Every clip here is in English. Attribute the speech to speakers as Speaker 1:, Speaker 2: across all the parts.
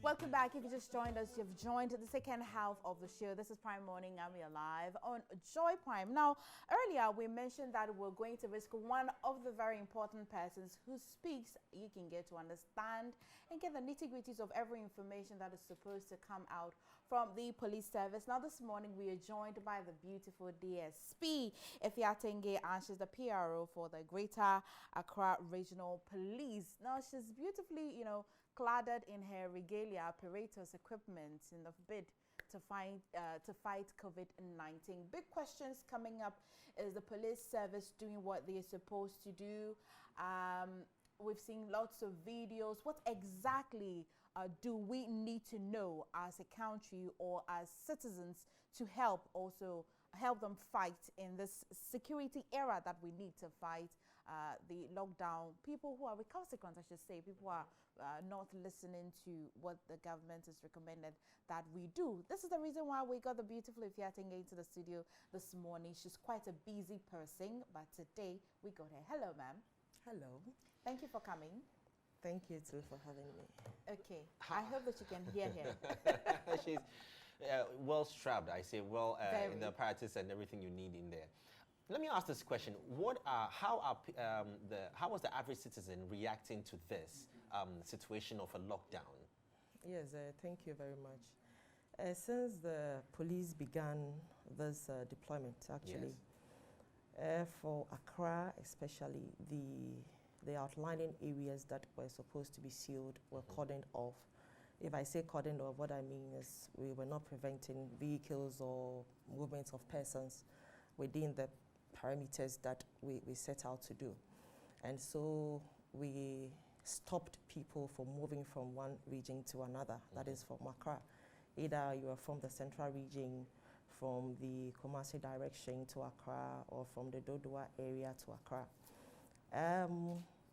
Speaker 1: Welcome back. If you just joined us, you've joined the second half of the show. This is Prime Morning, and we are live on Joy Prime. Now, earlier we mentioned that we're going to risk one of the very important persons who speaks. You can get to understand and get the nitty-gritties of every information that is supposed to come out from the police service. Now, this morning we are joined by the beautiful DSP Afia Tenge, and she's the PRO for the Greater Accra Regional Police. Now, she's beautifully, cladded in her regalia apparatus equipment in the bid to fight COVID-19. Big questions coming up. Is the police service doing what they're supposed to do? We've seen lots of videos. What exactly do we need to know as a country or as citizens to help them fight in this security era that we need to fight the lockdown? People who are recalcitrant, I should say, people who are not listening to what the government has recommended that we do. This is the reason why we got the beautiful Afia Tenge into the studio this morning. She's quite a busy person, but today we got her. Hello, ma'am.
Speaker 2: Hello.
Speaker 1: Thank you for coming.
Speaker 2: Thank you too for having me.
Speaker 1: Okay. I hope that you can hear her.
Speaker 3: She's well strapped, I say, well in the apparatus and everything you need in there. Let me ask this question: how was the average citizen reacting to this situation of a lockdown?
Speaker 2: Yes, thank you very much. Since the police began this deployment, actually, yes. For Accra especially, the outlying areas that were supposed to be sealed were cordoned off. If I say cordoned off, what I mean is we were not preventing vehicles or movements of persons within the parameters that we set out to do. And so we stopped people from moving from one region to another, that is from Accra. Either you are from the central region, from the Kumasi direction to Accra, or from the Dodua area to Accra.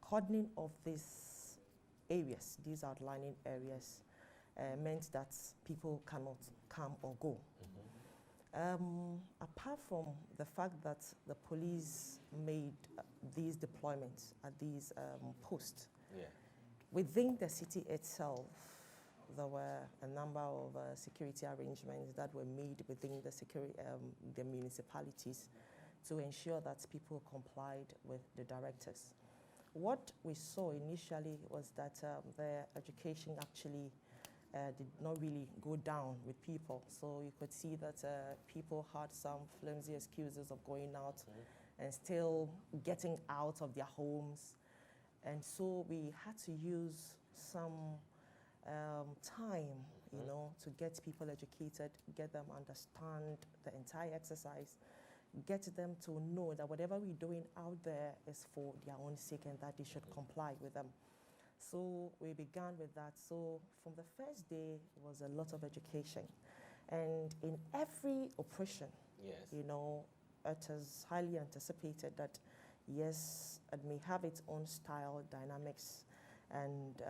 Speaker 2: Cordoning of these areas, these outlining areas, meant that people cannot come or go. Apart from the fact that the police made these deployments at these posts, within the city itself, there were a number of security arrangements that were made within the municipalities to ensure that people complied with the directives. What we saw initially was that the education actually did not really go down with people. So you could see that people had some flimsy excuses of going out and still getting out of their homes. And so we had to use some time, to get people educated, get them understand the entire exercise, get them to know that whatever we're doing out there is for their own sake and that they should comply with them. So we began with that. So from the first day was a lot of education. And in every operation,
Speaker 3: yes.
Speaker 2: It is highly anticipated that, yes, it may have its own style, dynamics, and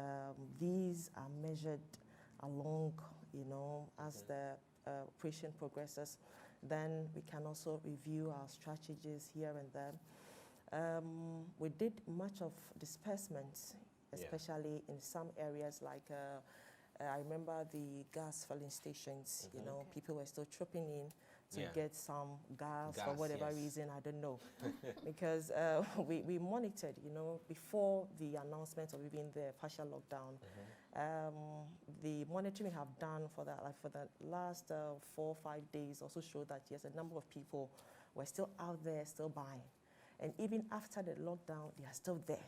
Speaker 2: these are measured along, as the operation progresses. Then we can also review our strategies here and there. We did much of disbursements, especially in some areas like, I remember the gas filling stations, people were still trooping in to get some gas for whatever reason, I don't know. Because we monitored, before the announcement of even the partial lockdown. The monitoring we have done for the last 4 or 5 days also showed that, yes, a number of people were still out there, still buying. And even after the lockdown, they are still there.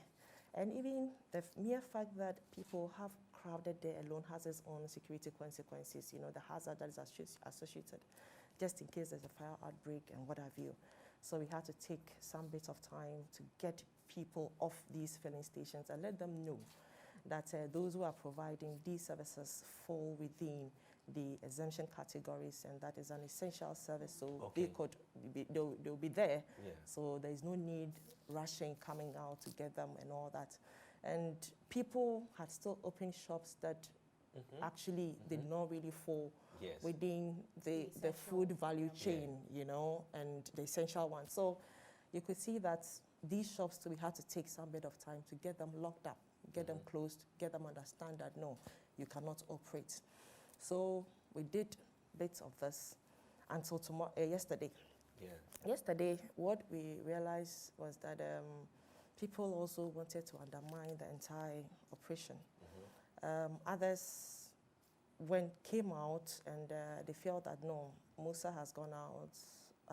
Speaker 2: And even the mere fact that people have crowded there alone has its own security consequences, the hazard that is associated, just in case there's a fire outbreak and what have you. So we had to take some bit of time to get people off these filling stations and let them know that those who are providing these services fall within the exemption categories, and that is an essential service, so they'll be there. So there is no need rushing, coming out to get them and all that. And people had still opened shops that actually did not really fall within the food value chain, and the essential ones. So you could see that these shops, we had to take some bit of time to get them locked up, get them closed, get them understand that, no, you cannot operate. So we did bits of this until yesterday.
Speaker 3: Yeah.
Speaker 2: Yesterday, what we realized was that people also wanted to undermine the entire operation. Others came out and they felt that no, Musa has gone out,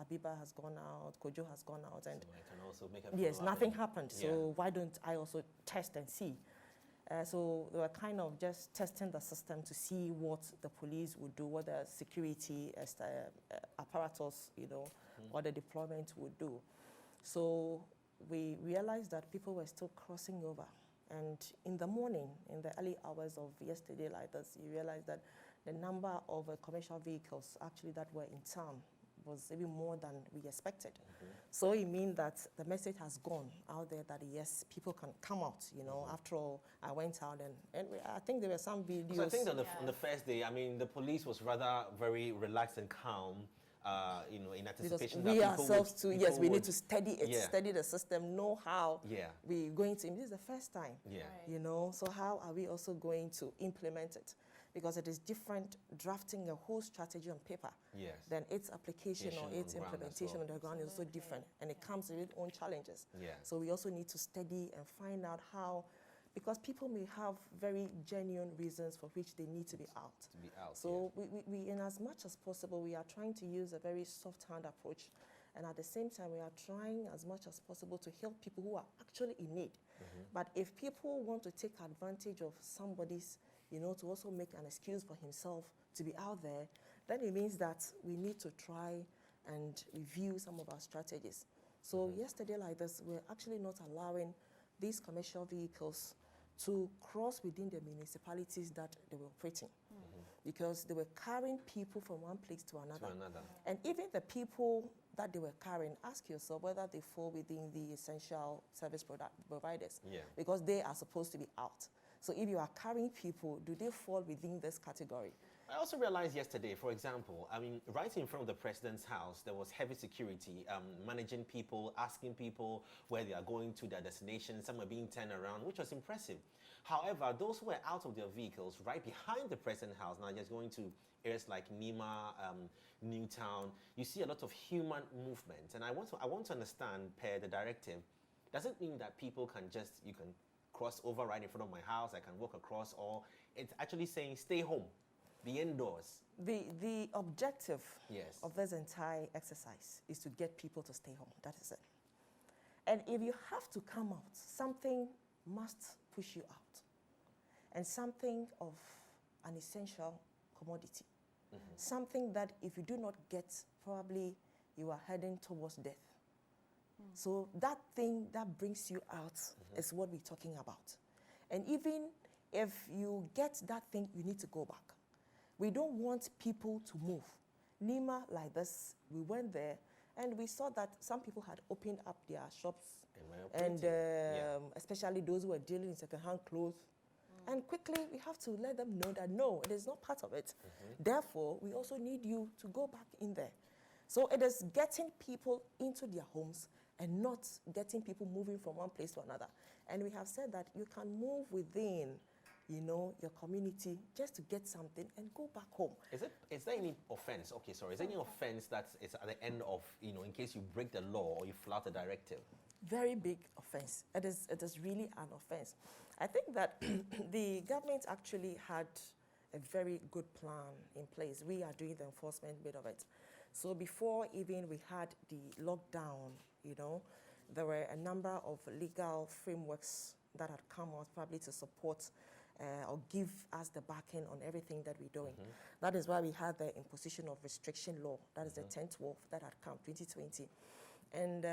Speaker 2: Abiba has gone out, Kojo has gone out, and
Speaker 3: so I can also make
Speaker 2: yes, nothing happened. So why don't I also test and see? So they were kind of just testing the system to see what the police would do, what the security apparatus, what the deployment would do. So we realized that people were still crossing over. And in the morning, in the early hours of yesterday like this, you realize that the number of commercial vehicles actually that were in town was even more than we expected. So it means that the message has gone out there that yes, people can come out, After all, I went out and I think there were some videos.
Speaker 3: So I think that on the first day, I mean, the police was rather very relaxed and calm, in anticipation
Speaker 2: because
Speaker 3: that
Speaker 2: we ourselves too, yes, we need to study it, study the system, know how we're going to, this is the first time, so how are we also going to implement it? Because it is different drafting a whole strategy on paper.
Speaker 3: Yes.
Speaker 2: Then its application or its implementation on the ground is also different. And it comes with its own challenges.
Speaker 3: Yeah.
Speaker 2: So we also need to study and find out how, because people may have very genuine reasons for which they need to be out. So we in as much as possible, we are trying to use a very soft hand approach. And at the same time, we are trying as much as possible to help people who are actually in need. But if people want to take advantage of somebody's, to also make an excuse for himself to be out there, then it means that we need to try and review some of our strategies. So yesterday like this, we're actually not allowing these commercial vehicles to cross within the municipalities that they were operating. Because they were carrying people from one place to another. And even the people that they were carrying, ask yourself whether they fall within the essential service providers. Because they are supposed to be out. So if you are carrying people, do they fall within this category?
Speaker 3: I also realized yesterday, for example, I mean, right in front of the president's house, there was heavy security, managing people, asking people where they are going to, their destination. Some were being turned around, which was impressive. However, those who were out of their vehicles right behind the president's house, now just going to areas like Nima, Newtown, you see a lot of human movement. And I want to understand, per the directive, does it mean that people can you can cross over right in front of my house, I can walk across, or it's actually saying stay home, be indoors?
Speaker 2: The objective of this entire exercise is to get people to stay home. That is it. And if you have to come out, something must push you out. And something of an essential commodity. Something that if you do not get, probably you are heading towards death. So that thing that brings you out is what we're talking about. And even if you get that thing, you need to go back. We don't want people to move. Nima, like this, we went there and we saw that some people had opened up their shops and especially those who were dealing in second-hand clothes. And quickly, we have to let them know that no, it is not part of it. Therefore, we also need you to go back in there. So it is getting people into their homes and not getting people moving from one place to another. And we have said that you can move within, your community just to get something and go back home.
Speaker 3: Is there any offense? Okay, sorry. Is there any offense that is at the end of, in case you break the law or you flout a directive?
Speaker 2: Very big offense. It is really an offense. I think that the government actually had a very good plan in place. We are doing the enforcement bit of it. So before even we had the lockdown, there were a number of legal frameworks that had come out probably to support or give us the backing on everything that we're doing. That is why we had the imposition of restriction law. That is the 10th law that had come, 2020. And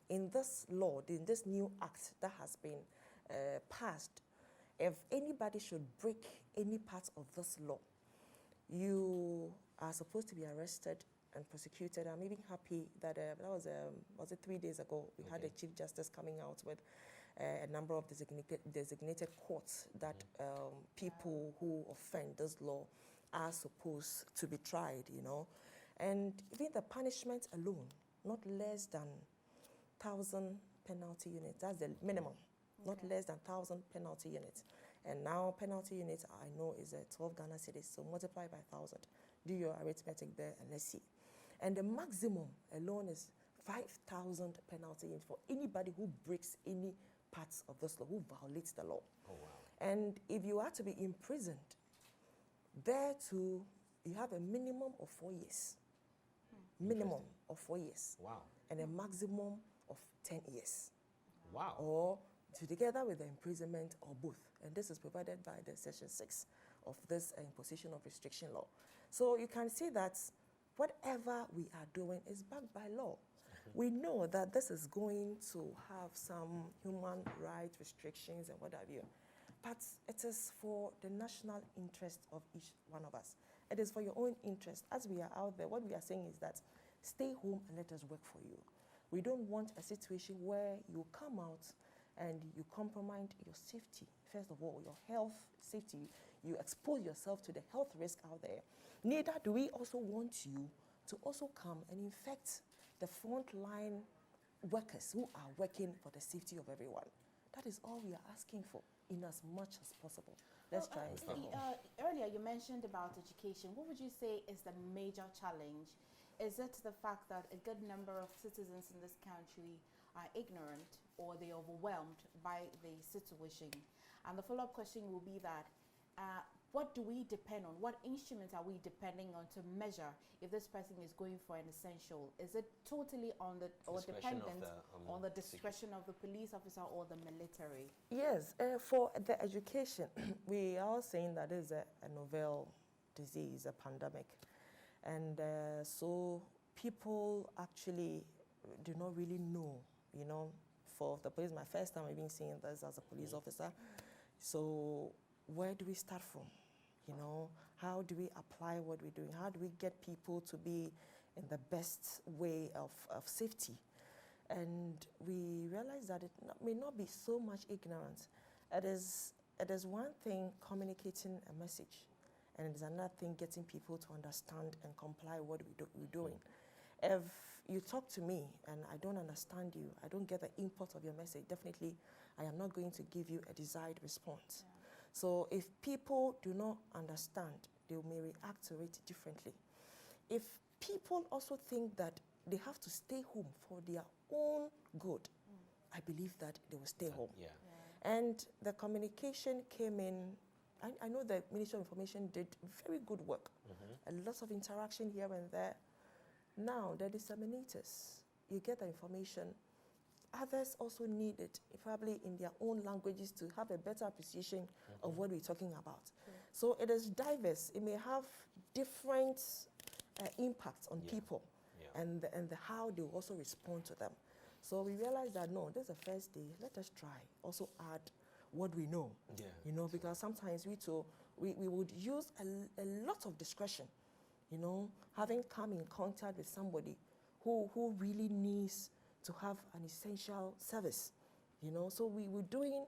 Speaker 2: in this law, in this new act that has been passed, if anybody should break any part of this law, you are supposed to be arrested and prosecuted. I'm even happy that that was it 3 days ago, we had the Chief Justice coming out with a number of designated courts that people who offend this law are supposed to be tried, And even the punishment alone, not less than 1,000 penalty units. That's the minimum. Not less than 1,000 penalty units. And now penalty unit, I know, is 12 Ghana cedis, so multiply by 1,000. Do your arithmetic there and let's see. And the maximum alone is 5,000 penalty units for anybody who breaks any parts of this law, who violates the law.
Speaker 3: Oh, wow.
Speaker 2: And if you are to be imprisoned, there too, you have a minimum of 4 years. Minimum of 4 years.
Speaker 3: Wow.
Speaker 2: And a maximum of 10 years.
Speaker 3: Wow.
Speaker 2: Or together with the imprisonment or both. And this is provided by the Section 6 of this imposition of restriction law. So you can see that whatever we are doing is backed by law. We know that this is going to have some human rights restrictions and what have you. But it is for the national interest of each one of us. It is for your own interest. As we are out there, what we are saying is that stay home and let us work for you. We don't want a situation where you come out and you compromise your safety. First of all, your health, safety, you expose yourself to the health risk out there. Neither do we also want you to also come and infect the frontline workers who are working for the safety of everyone. That is all we are asking for, in as much as possible. Let's try and stay home.
Speaker 1: Earlier you mentioned about education. What would you say is the major challenge? Is it the fact that a good number of citizens in this country are ignorant or they're overwhelmed by the situation? And the follow-up question will be that what do we depend on? What instruments are we depending on to measure if this person is going for an essential? Is it totally on the or dependent on the discretion of the police officer or the military?
Speaker 2: Yes, for the education, we are saying that is a novel disease, a pandemic. And so people actually do not really know, you know, for the police, my first time I've been seeing this as a police officer. So where do we start from? You know, how do we apply what we're doing? How do we get people to be in the best way of safety? And we realize that it may not be so much ignorance. It is one thing communicating a message, and it is another thing getting people to understand and comply with what we're doing. If you talk to me and I don't understand you, I don't get the import of your message, definitely I am not going to give you a desired response. Yeah. So if people do not understand, they may react to it differently. If people also think that they have to stay home for their own good, I believe that they will stay home.
Speaker 3: Yeah.
Speaker 2: And the communication came in. I know the Ministry of Information did very good work. A lot of interaction here and there. Now, the disseminators, you get the information. Others also need it, probably in their own languages, to have a better appreciation of what we're talking about. So it is diverse. It may have different impacts on people and how they will also respond to them. So we realized that, no, this is the first day. Let us try. Also add what we know. Yeah. You know, because sometimes we would use a lot of discretion, you know, having come in contact with somebody who really needs to have an essential service, you know. So we were doing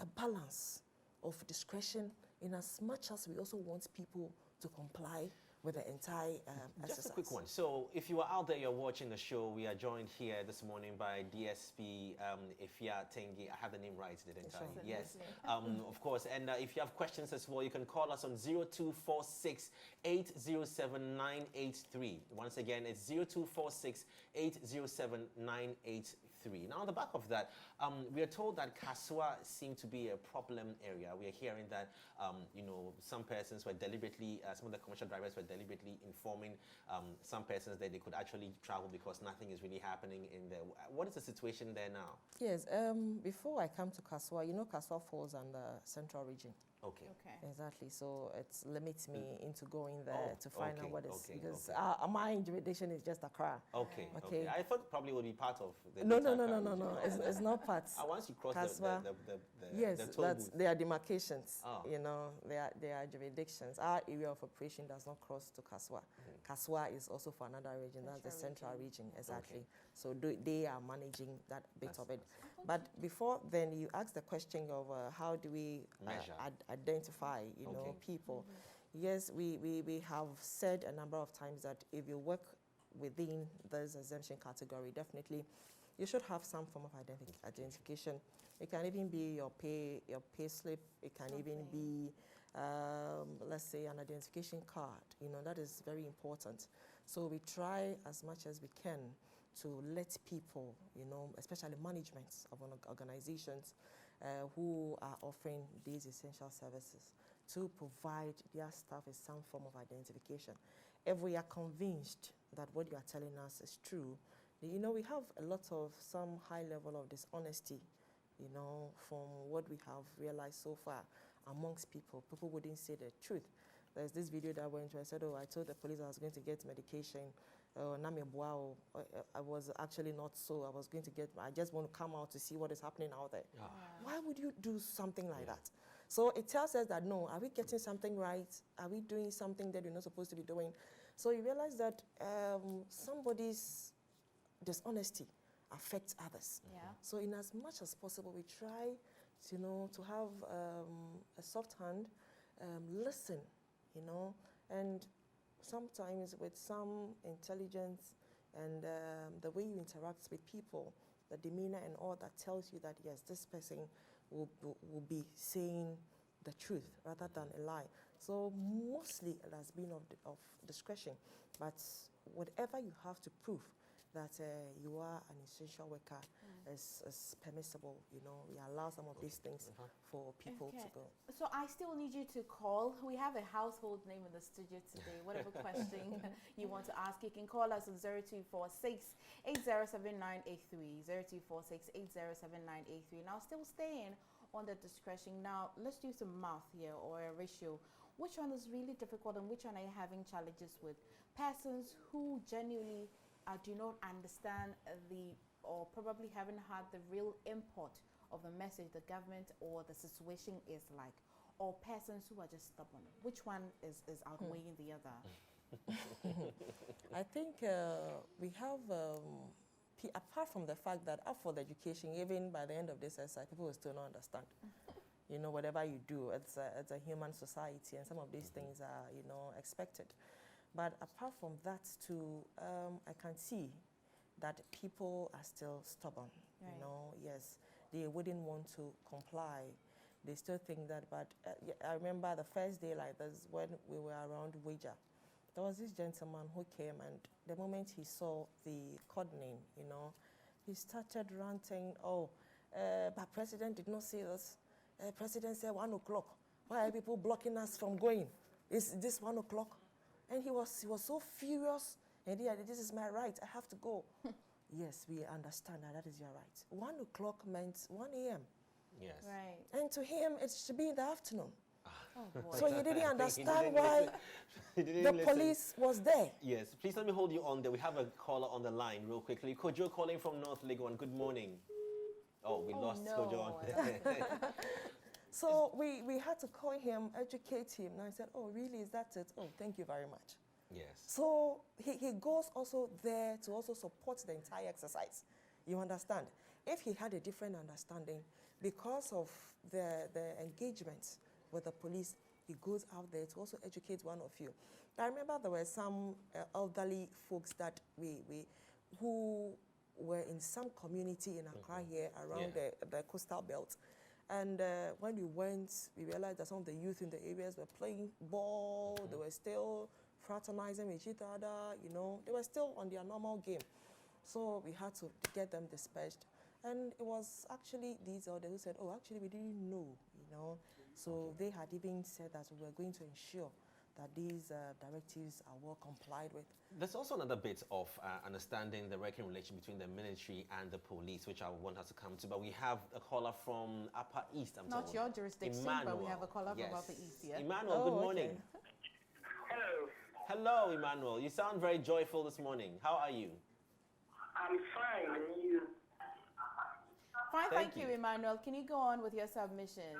Speaker 2: a balance of discretion in as much as we also want people to comply with the entire exercise.
Speaker 3: Just a quick one. So if you are out there, you're watching the show, we are joined here this morning by DSP Afia Tenge. I have the name right, didn't I? Yes. Of course. And if you have questions as well, you can call us on 0246 807 983. Once again, it's 0246 807 983. Now, on the back of that, we are told that Kaswa seemed to be a problem area. We are hearing that, you know, some persons were deliberately, some of the commercial drivers were deliberately informing some persons that they could actually travel because nothing is really happening in there. What is the situation there now?
Speaker 2: Yes, before I come to Kaswa, you know, Kaswa falls under Central Region.
Speaker 3: Okay.
Speaker 2: Exactly. So it limits me into going there to find out what is, because my jurisdiction is just Accra.
Speaker 3: Okay. I thought probably would be part of the
Speaker 2: No. It's not part.
Speaker 3: Once you cross
Speaker 2: Kaswa,
Speaker 3: the toll booth.
Speaker 2: There are demarcations. You know, there are jurisdictions. Our area of operation does not cross to Kaswa. Kaswa is also for another region. That's the Central region, exactly. So they are managing that bit of it. But before then, you asked the question of how do we identify, you know, people. Yes, we have said a number of times that if you work within this exemption category, definitely you should have some form of identification. It can even be your pay slip. It can even be, let's say, an identification card. You know, that is very important. So we try as much as we can to let people, you know, especially managements of organizations who are offering these essential services, to provide their staff with some form of identification. If we are convinced that what you are telling us is true, you know, we have a lot of some high level of dishonesty, you know, from what we have realized so far amongst people. People wouldn't say the truth. There's this video that went where I said, oh, I told the police I was going to get medication. I was actually not so. I just want to come out to see what is happening out there.
Speaker 3: Ah.
Speaker 2: Why would you do something like that? So it tells us that, no, are we getting something right? Are we doing something that you're not supposed to be doing? So you realize that somebody's dishonesty affects others.
Speaker 1: Yeah.
Speaker 2: So in as much as possible, we try, you know, to have a soft hand, listen, you know, and sometimes with some intelligence and the way you interact with people, the demeanor and all that tells you that, yes, this person will be saying the truth rather than a lie. So mostly it has been of discretion, but whatever you have to prove that you are an essential worker is permissible. You know, we allow some of these things for people to go.
Speaker 1: So I still need you to call. We have a household name in the studio today. Whatever question you want to ask, you can call us on 0246 807983, 0246 807983. Now, still staying on the discretion. Now, let's do some math here, or a ratio. Which one is really difficult and which one are you having challenges with? Persons who genuinely do not understand or probably haven't had the real import of the message the government or the situation is like, or persons who are just stubborn. Which one is outweighing the other?
Speaker 2: I think we have, apart from the fact that after the education, even by the end of this exercise, people will still not understand. You know, whatever you do, it's a human society, and some of these things are, you know, expected. But apart from that too, I can see that people are still stubborn. Right. You know, yes, they wouldn't want to comply. They still think that, but I remember the first day like this when we were around Wager. There was this gentleman who came, and the moment he saw the cordoning, you know, he started ranting, oh, but President did not say this. President said 1 o'clock. Why are people blocking us from going? Is this 1 o'clock? And he was so furious. And he said, this is my right, I have to go. Yes, we understand that is your right. 1 o'clock meant 1 a.m.
Speaker 3: Yes.
Speaker 1: Right.
Speaker 2: And to him, it should be in the afternoon.
Speaker 1: Oh, boy.
Speaker 2: So he didn't understand why the police was there.
Speaker 3: Yes, please let me hold you on there. We have a caller on the line real quickly. Kojo calling from North Legon. Good morning. Oh, we lost Kojo on there.
Speaker 2: So we had to call him, educate him. And I said, oh, really, is that it? Oh, thank you very much.
Speaker 3: Yes.
Speaker 2: So he goes also there to also support the entire exercise. You understand? If he had a different understanding, because of the engagement with the police, he goes out there to also educate one of you. I remember there were some elderly folks that who were in some community in Accra here around the coastal belt. And when we went, we realized that some of the youth in the areas were playing ball, they were still fraternizing with each other, you know, they were still on their normal game. So we had to get them dispersed. And it was actually these elders who said, oh, actually we didn't know, you know. So they had even said that we were going to ensure that these directives are well complied with.
Speaker 3: There's also another bit of understanding the working relation between the military and the police, which I want us to come to. But we have a caller from Upper East, I'm
Speaker 1: Not
Speaker 3: told.
Speaker 1: your jurisdiction,
Speaker 3: Emmanuel.
Speaker 1: but we have a caller from Upper East here.
Speaker 3: Emmanuel, good morning.
Speaker 4: Hello.
Speaker 3: Hello, Emmanuel. You sound very joyful this morning. How are you?
Speaker 4: I'm fine, and you?
Speaker 1: Fine, thank you, Emmanuel. Can you go on with your submission?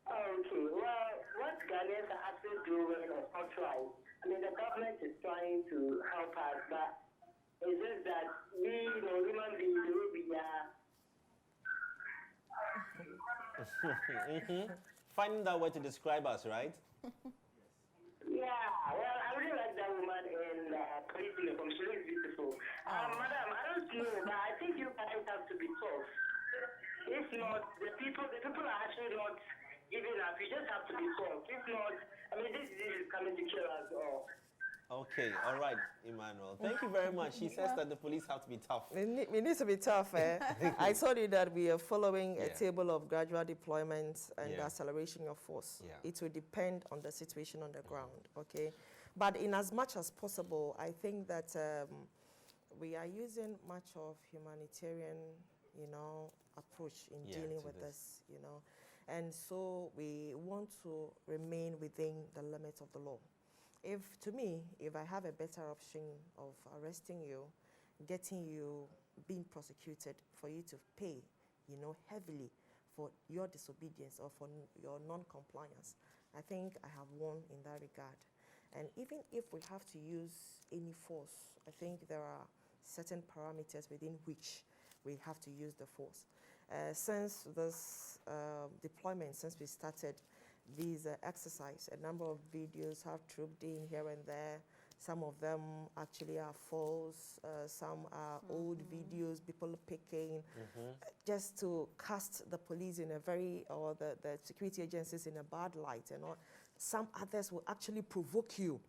Speaker 4: Okay, well, what Ghanaians are actually doing is not right. I mean, the government is trying to help us, but it's just that we, you know, human beings, we are...
Speaker 3: Finding that word to describe us, right?
Speaker 4: Yeah, well, I really like that woman in police uniform. She looks beautiful. Madam, I don't know, but I think you guys not giving up. We just have to be strong. If not, I mean, this disease is coming to kill us all.
Speaker 3: Okay, all right, Emmanuel. Thank you very much. She says that the police have to be tough.
Speaker 2: We need to be tough. I told you that we are following a
Speaker 3: Yeah.
Speaker 2: table of gradual deployment and
Speaker 3: Yeah.
Speaker 2: acceleration of force.
Speaker 3: Yeah.
Speaker 2: It will depend on the situation on the ground, okay? But in as much as possible, I think that we are using much of humanitarian, approach in
Speaker 3: Yeah,
Speaker 2: dealing
Speaker 3: to
Speaker 2: with
Speaker 3: this.
Speaker 2: this, And so we want to remain within the limits of the law. If I have a better option of arresting you, getting you being prosecuted for you to pay, heavily for your disobedience or for your non-compliance, I think I have won in that regard. And even if we have to use any force, I think there are certain parameters within which we have to use the force. Since this deployment, since we started these exercise, a number of videos have trooped in here and there. Some of them actually are false. Some are old videos, people picking, just to cast the police in a or the security agencies in a bad light. Some others will actually provoke you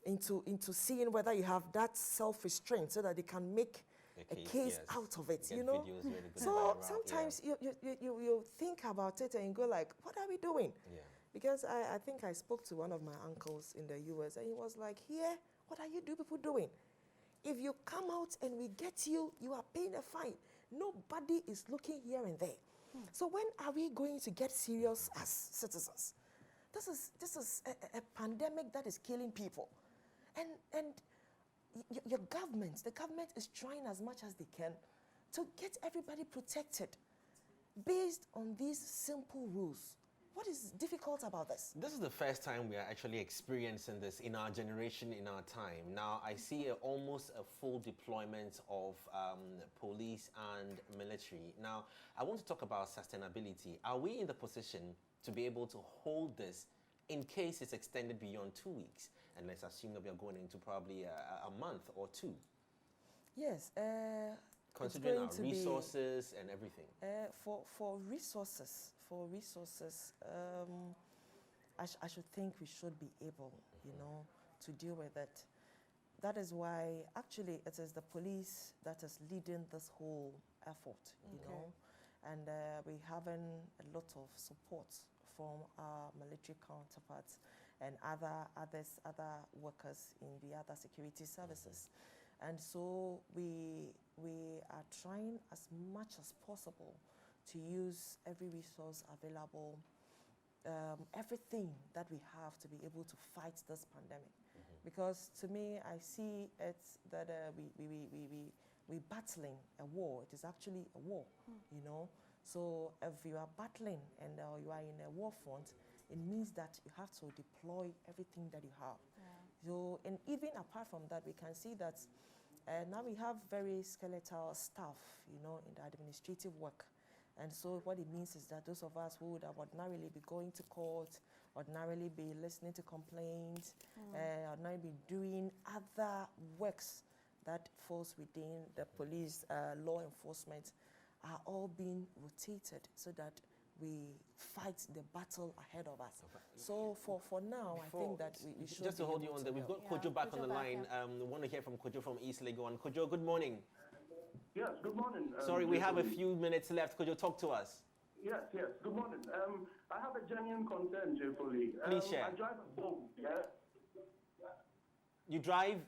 Speaker 2: into seeing whether you have that self-restraint so that they can make a case out of it,
Speaker 3: Videos really good
Speaker 2: So
Speaker 3: viral,
Speaker 2: sometimes you think about it and you go like, what are we doing?
Speaker 3: Yeah.
Speaker 2: Because I think I spoke to one of my uncles in the US and he was like, here, what are you people doing? If you come out and we get you, you are paying a fine. Nobody is looking here and there. So when are we going to get serious as citizens? This is a pandemic that is killing people. And your government, the government is trying as much as they can to get everybody protected based on these simple rules. What is difficult about this?
Speaker 3: This is the first time we are actually experiencing this in our generation, in our time. Now, I see almost a full deployment of police and military. Now, I want to talk about sustainability. Are we in the position to be able to hold this in case it's extended beyond 2 weeks? And let's assume that we are going into probably a month or two.
Speaker 2: Yes.
Speaker 3: Considering our resources and everything.
Speaker 2: For resources, I should think we should be able, to deal with it. That is why, actually, it is the police that is leading this whole effort, and we're having a lot of support from our military counterparts and other workers in the other security services. And so we are trying as much as possible to use every resource available, everything that we have to be able to fight this pandemic. Because to me, I see it that we're battling a war. It is actually a war, So if you are battling and you are in a war front, it means that you have to deploy everything that you have. So, and even apart from that, we can see that now we have very skeletal staff, in the administrative work. And so what it means is that those of us who would ordinarily be going to court, ordinarily be listening to complaints, ordinarily be doing other works that falls within the police law enforcement, are all being rotated so that we fight the battle ahead of us. So for now, I think that we should
Speaker 3: just to hold you on there, we've got Kojo back on the line. We want to hear from Kojo from East Legon. Kojo, good morning.
Speaker 5: Yes, good morning.
Speaker 3: Sorry, we have a few minutes left. Kojo, talk to us.
Speaker 5: Yes, good morning. I have a genuine concern, J. Foley.
Speaker 3: Please share.
Speaker 5: I drive a Bolt, yeah?
Speaker 3: You drive?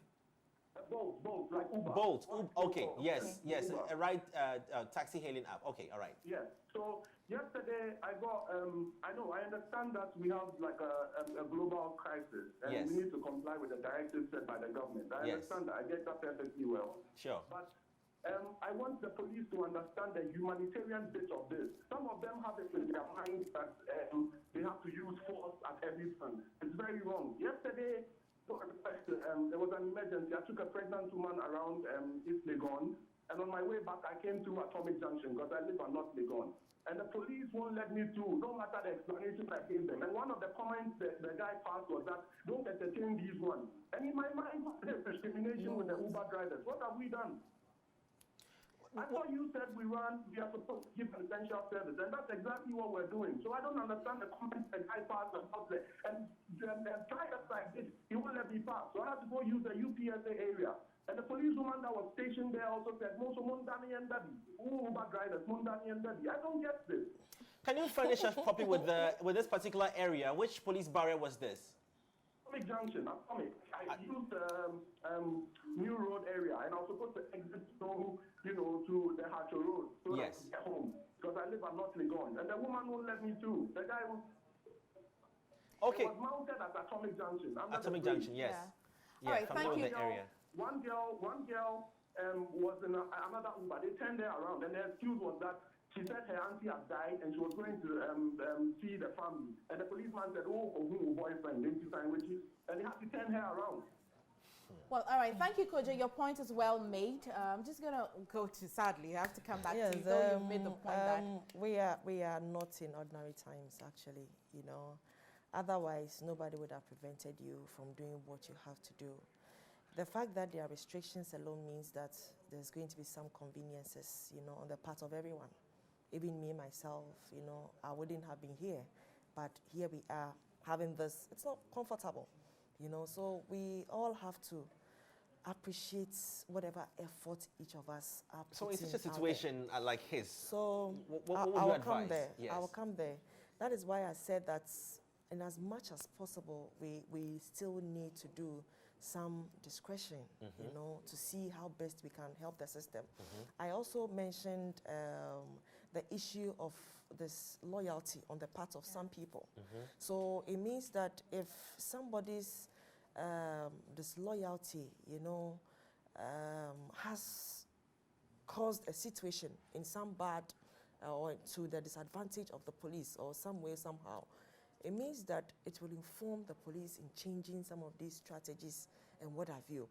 Speaker 5: Bolt, like Uber.
Speaker 3: Bolt. Okay,
Speaker 5: Uber.
Speaker 3: yes.
Speaker 5: Uber.
Speaker 3: A right taxi hailing app. Okay, all right.
Speaker 5: Yes. So yesterday I got, I understand that we have like a global crisis and we need to comply with the directives set by the government. I understand that. I get that perfectly well.
Speaker 3: Sure.
Speaker 5: But I want the police to understand the humanitarian bit of this. Some of them have it in their minds that they have to use force at every turn. It's very wrong. Yesterday, there was an emergency. I took a pregnant woman around East Legon, and on my way back, I came to Atomic Junction because I live on North Legon. And the police won't let me through, no matter the explanation I gave them. And one of the comments that the guy passed was that, don't entertain these ones. And in my mind, there's discrimination with the Uber drivers. What have we done? I thought you said we are supposed to give an essential service, and that's exactly what we're doing. So I don't understand the comments the guy passed about there. And try that like this, he won't let me pass. So I have to go use the UPSA area. And the policewoman that was stationed there also said, "Moso Mundani and Daddy, Uber drivers, Mundani and Daddy." I don't get this.
Speaker 3: Can you furnish us properly with this particular area? Which police barrier was this?
Speaker 5: Atomic Junction, Atomic. I used New Road area, and I was supposed to exit to the Hacho Road so that I could get home because I live at North Legon, and the woman won't let me through. The guy was was mounted at Atomic Junction.
Speaker 3: Atomic Junction, yes.
Speaker 1: Yeah. All right, thank you.
Speaker 3: Area.
Speaker 5: One girl was in another Uber. They turned her around, and the excuse was that she said her auntie had died and she was going to see the family. And the policeman said, "Oh, boyfriend, didn't you sign with you?" And he had to turn her around.
Speaker 1: Well, all right. Thank you, Kojo. Your point is well made. I'm just going to go to, sadly, I have to come back to you, though you made the point that...
Speaker 2: We are not in ordinary times, actually, Otherwise, nobody would have prevented you from doing what you have to do. The fact that there are restrictions alone means that there's going to be some conveniences, on the part of everyone. Even me, myself, I wouldn't have been here. But here we are having this. It's not comfortable, So we all have to appreciate whatever effort each of us are putting.
Speaker 3: So in such a situation like his,
Speaker 2: so
Speaker 3: what would you advise?
Speaker 2: Come there.
Speaker 3: Yes.
Speaker 2: I will come there. That is why I said that in as much as possible, we still need to do some discretion, to see how best we can help the system. I also mentioned the issue of this loyalty on the part of some people. So it means that if somebody's disloyalty, has caused a situation in some bad or to the disadvantage of the police or some way, somehow, it means that it will inform the police in changing some of these strategies and what have you.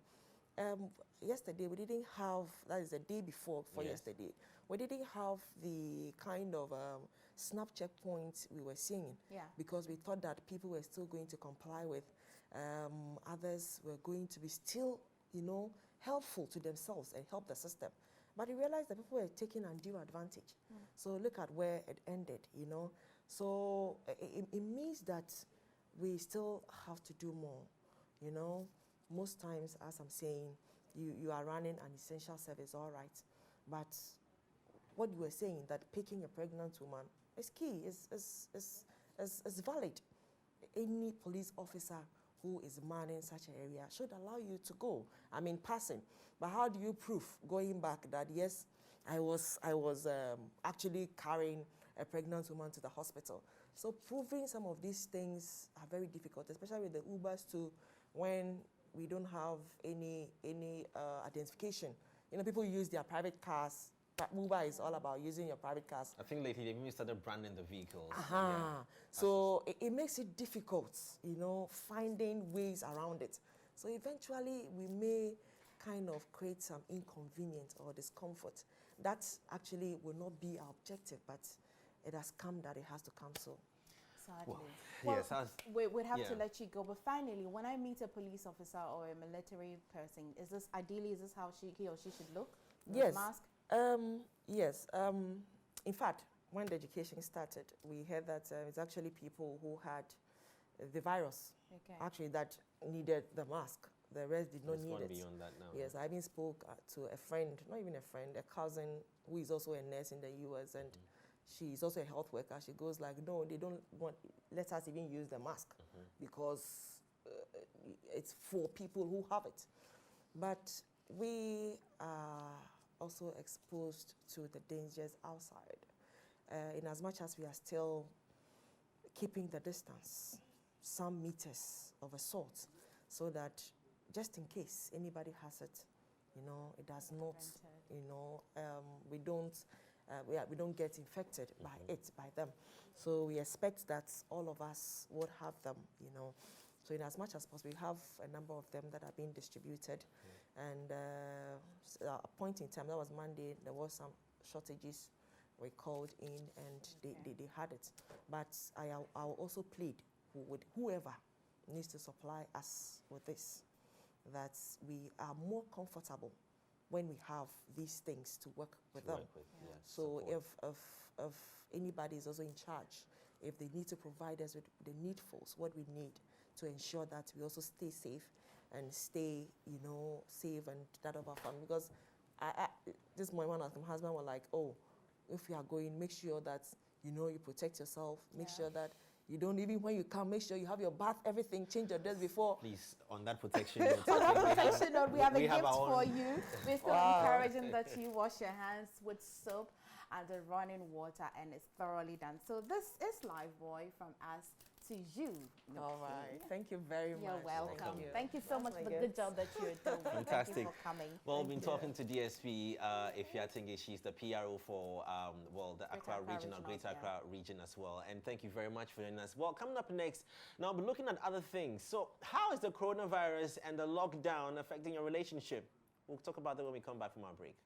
Speaker 2: Yesterday, we didn't have, that is the day before yesterday, we didn't have the kind of snap checkpoints we were seeing because we thought that people were still going to comply with. Others were going to be still, helpful to themselves and help the system. But we realized that people were taking undue advantage. So look at where it ended, So it means that we still have to do more, Most times, as I'm saying, you are running an essential service, all right. But what you were saying, that picking a pregnant woman is key, is valid. Any police officer who is manning such an area should allow you to go. I mean, passing. But how do you prove, going back, that yes, I was actually carrying a pregnant woman to the hospital? So proving some of these things are very difficult, especially with the Ubers too, when we don't have any identification. People use their private cars. Uber is all about using your private cars.
Speaker 3: I think lately they've even started branding the vehicles.
Speaker 2: So it makes it difficult, finding ways around it. So eventually we may kind of create some inconvenience or discomfort. That actually will not be our objective, but it has come that it has to come so.
Speaker 1: Sadly.
Speaker 3: Well,
Speaker 1: we'd have to let you go. But finally, when I meet a police officer or a military person, is this how he or she should look?
Speaker 2: Yes.
Speaker 1: Mask?
Speaker 2: Yes. In fact, when the education started, we heard that it's actually people who had the virus, actually, that needed the mask. The rest did not need it.
Speaker 3: Beyond that now.
Speaker 2: Yes, I even spoke to a friend, not even a friend, a cousin who is also a nurse in the US, and she's also a health worker. She goes like, no, they don't let us even use the mask because it's for people who have it. But we are also exposed to the dangers outside, in as much as we are still keeping the distance, some meters of a sort, so that just in case anybody has it, it does not, we don't get infected by them. So we expect that all of us would have them, So in as much as possible, we have a number of them that are being distributed. And at a point in time, that was Monday, there was some shortages. We called in and they had it. But I'll also plead with whoever needs to supply us with this, that we are more comfortable when we have these things to work with them. So
Speaker 3: support.
Speaker 2: if anybody is also in charge, if they need to provide us with the needfuls, what we need to ensure that we also stay safe and stay, safe and that of our family. Because this morning, my husband was like, oh, if you are going, make sure that, you protect yourself, make sure that you don't, even when you come, make sure you have your bath, everything, change your dress before.
Speaker 3: Please, on that protection note.
Speaker 1: On that protection note, we have a gift for you. We're still encouraging that you wash your hands with soap and the running water, and it's thoroughly done. So this is Live Boy from us to you.
Speaker 2: All right. Thank you very much.
Speaker 1: You're welcome. Thank you so much for the good job that you're doing.
Speaker 3: Fantastic.
Speaker 1: Thank you for coming.
Speaker 3: Well, we've been talking to DSP Afia Tenge. She's the PRO for the Accra region, or Greater Accra region as well. And thank you very much for joining us. Well, coming up next, now we're looking at other things. So how is the coronavirus and the lockdown affecting your relationship? We'll talk about that when we come back from our break.